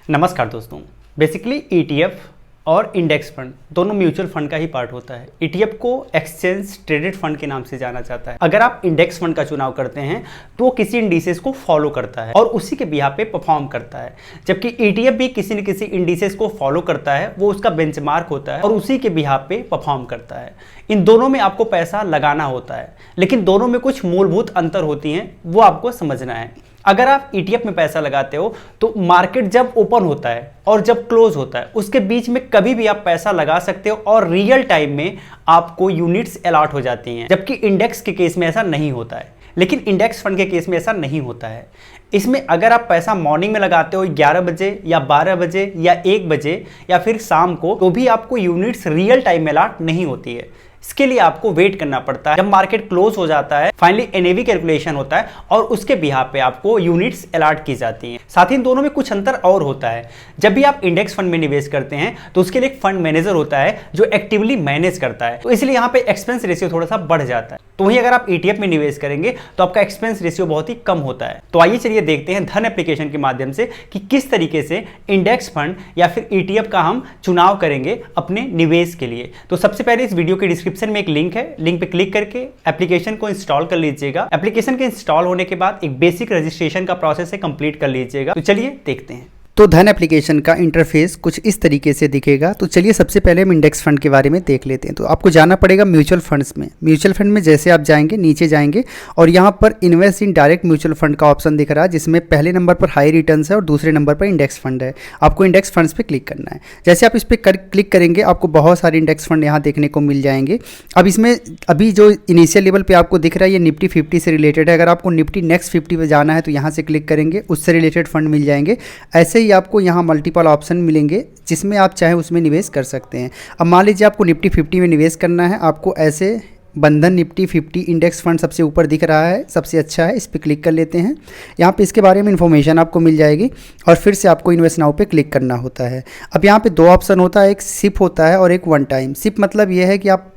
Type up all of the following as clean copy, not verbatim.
नमस्कार दोस्तों। Basically ETF और इंडेक्स फंड दोनों म्यूचुअल फंड का ही पार्ट होता है। ईटीएफ को एक्सचेंज ट्रेडेड फंड के नाम से जाना जाता है। अगर आप इंडेक्स फंड का चुनाव करते हैं तो वो किसी इंडिसेस को फॉलो करता है और उसी के बिहाफ पे परफॉर्म करता है, जबकि ईटीएफ भी किसी न किसी इंडिसेस को फॉलो करता है, वो उसका बेंचमार्क होता है और उसी के बिहाफ पे परफॉर्म करता है। इन दोनों में आपको पैसा लगाना होता है, लेकिन दोनों में कुछ मूलभूत अंतर होती हैं, वो आपको समझना है। अगर आप ईटीएफ में पैसा लगाते हो तो मार्केट जब ओपन होता है और जब क्लोज होता है उसके बीच में कभी भी आप पैसा लगा सकते हो और रियल टाइम में आपको यूनिट्स अलॉट हो जाती हैं, जबकि इंडेक्स के केस में ऐसा नहीं होता है। लेकिन इंडेक्स फंड के केस में ऐसा नहीं होता है। इसमें अगर आप पैसा मॉर्निंग में लगाते हो 11 बजे या 12 बजे या 1 बजे या फिर शाम को, तो भी आपको यूनिट्स रियल टाइम में अलॉट नहीं होती है। इसके लिए आपको वेट करना पड़ता है। जब मार्केट क्लोज हो जाता है फाइनली एनएवी कैलकुलेशन होता है और उसके बिहाफ पे आपको यूनिट्स अलॉट की जाती हैं। साथ ही इन दोनों में कुछ अंतर और होता है। जब भी आप इंडेक्स फंड में निवेश करते हैं तो उसके लिए एक फंड मैनेजर होता है जो एक्टिवली मैनेज करता है, तो इसलिए यहाँ पे एक्सपेंस रेशियो थोड़ा सा बढ़ जाता है। तो वहीं अगर आप ईटीएफ में निवेश करेंगे तो आपका एक्सपेंस रेशियो बहुत ही कम होता है। तो आइए चलिए देखते हैं धन एप्लीकेशन के माध्यम से कि किस तरीके से इंडेक्स फंड या फिर ईटीएफ का हम चुनाव करेंगे अपने निवेश के लिए। तो सबसे पहले इस वीडियो के डिस्क्रिप्शन में एक लिंक है, लिंक पे क्लिक करके एप्लीकेशन को इंस्टॉल कर लीजिएगा। एप्लीकेशन के इंस्टॉल होने के बाद एक बेसिक रजिस्ट्रेशन का प्रोसेस है, कंप्लीट कर लीजिएगा। तो चलिए देखते हैं। तो धन एप्लीकेशन का इंटरफेस कुछ इस तरीके से दिखेगा। तो चलिए सबसे पहले हम इंडेक्स फंड के बारे में देख लेते हैं। तो आपको जाना पड़ेगा म्यूचुअल फंड्स में। म्यूचुअल फंड में जैसे आप जाएंगे नीचे जाएंगे और यहाँ पर invest in direct mutual fund का ऑप्शन दिख रहा है, जिसमें पहले नंबर पर हाई रिटर्न्स है और दूसरे नंबर पर इंडेक्स फंड है। आपको इंडेक्स फंड्स पर क्लिक करना है। जैसे आप इस पर क्लिक करेंगे आपको बहुत सारे इंडेक्स फंड यहाँ देखने को मिल जाएंगे। अब इसमें अभी जो इनिशियल लेवल पर आपको दिख रहा है ये निफ्टी 50 से रिलेटेड है। अगर आपको निफ्टी नेक्स्ट 50 पर जाना है तो यहाँ से क्लिक करेंगे, उससे रिलेटेड फंड मिल जाएंगे। ऐसे ही आपको यहाँ मल्टीपल ऑप्शन मिलेंगे जिसमें आप चाहे उसमें निवेश कर सकते हैं। अब मान लीजिए आपको निफ्टी 50 में निवेश करना है, आपको ऐसे बंधन निफ्टी 50 इंडेक्स फंड सबसे ऊपर दिख रहा है, सबसे अच्छा है, इस पर क्लिक कर लेते हैं। यहाँ पे इसके बारे में इन्फॉर्मेशन आपको मिल जाएगी और फिर से आपको इन्वेस्ट नाउ पे क्लिक करना होता है। अब यहाँ पे दो ऑप्शन होता है, एक सिप होता है और एक वन टाइम। सिप मतलब ये है कि आप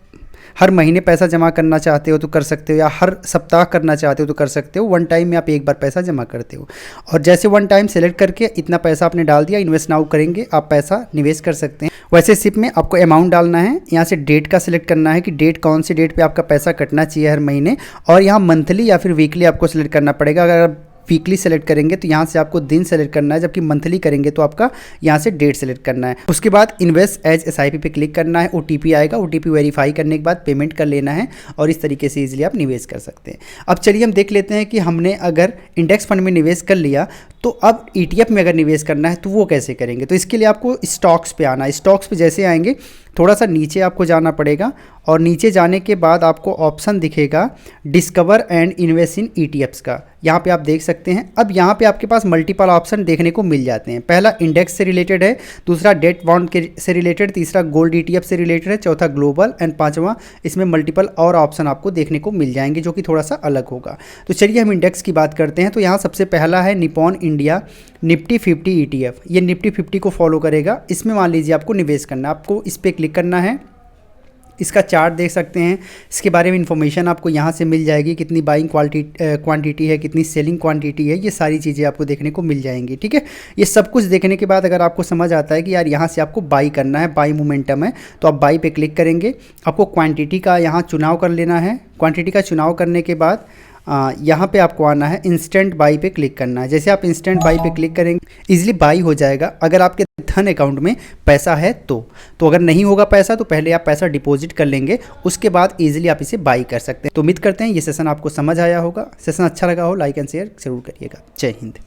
हर महीने पैसा जमा करना चाहते हो तो कर सकते हो, या हर सप्ताह करना चाहते हो तो कर सकते हो। वन टाइम में आप एक बार पैसा जमा करते हो और जैसे वन टाइम सेलेक्ट करके इतना पैसा आपने डाल दिया, इन्वेस्ट नाउ करेंगे, आप पैसा निवेश कर सकते हैं। वैसे सिप में आपको अमाउंट डालना है, यहाँ से डेट का सिलेक्ट करना है कि डेट कौन सी डेट पे आपका पैसा कटना चाहिए हर महीने, और यहाँ मंथली या फिर वीकली आपको सिलेक्ट करना पड़ेगा। अगर आप वीकली सेलेक्ट करेंगे तो यहाँ से आपको दिन सेलेक्ट करना है, जबकि मंथली करेंगे तो आपका यहाँ से डेट सेलेक्ट करना है। उसके बाद इन्वेस्ट एज एसआईपी पे क्लिक करना है, ओटीपी आएगा, ओटीपी वेरीफाई करने के बाद पेमेंट कर लेना है और इस तरीके से इजीली आप निवेश कर सकते हैं। अब चलिए हम देख लेते हैं कि हमने अगर इंडेक्स फंड में निवेश कर लिया तो अब ईटीएफ में अगर निवेश करना है तो वो कैसे करेंगे। तो इसके लिए आपको स्टॉक्स पे आना है। स्टॉक्स पे जैसे आएंगे थोड़ा सा नीचे आपको जाना पड़ेगा और नीचे जाने के बाद आपको ऑप्शन दिखेगा discover and invest in ETFs का, यहाँ पे आप देख सकते हैं। अब यहाँ पे आपके पास मल्टीपल ऑप्शन देखने को मिल जाते हैं। पहला इंडेक्स से रिलेटेड है, दूसरा डेट बॉन्ड के से रिलेटेड, तीसरा गोल्ड ईटीएफ से रिलेटेड है, चौथा ग्लोबल एंड पांचवा इसमें मल्टीपल और ऑप्शन आपको देखने को मिल जाएंगे जो कि थोड़ा सा अलग होगा। तो चलिए हम इंडेक्स की बात करते हैं। तो यहाँ सबसे पहला है निपॉन इंडिया निफ्टी 50 ईटीएफ। ये निफ्टी 50 को फॉलो करेगा। इसमें मान लीजिए आपको निवेश करना है, आपको इस पर क्लिक करना है। इसका चार्ट देख सकते हैं, इसके बारे में इंफॉर्मेशन आपको यहाँ से मिल जाएगी, कितनी बाइंग क्वांटिटी है, कितनी सेलिंग क्वांटिटी है, ये सारी चीज़ें आपको देखने को मिल जाएंगी। ठीक है, ये सब कुछ देखने के बाद अगर आपको समझ आता है कि यार यहाँ से आपको बाई करना है, बाई मोमेंटम है, तो आप बाई पे क्लिक करेंगे। आपको क्वांटिटी का यहाँ चुनाव कर लेना है। क्वांटिटी का चुनाव करने के बाद यहाँ पे आपको आना है, इंस्टेंट बाई पे क्लिक करना है। जैसे आप इंस्टेंट बाई पे क्लिक करेंगे इजीली बाई हो जाएगा अगर आपके धन अकाउंट में पैसा है तो अगर नहीं होगा पैसा तो पहले आप पैसा डिपॉजिट कर लेंगे, उसके बाद इजीली आप इसे बाई कर सकते हैं। तो उम्मीद करते हैं ये सेशन आपको समझ आया होगा। सेशन अच्छा लगा हो लाइक एंड शेयर जरूर करिएगा। जय हिंद।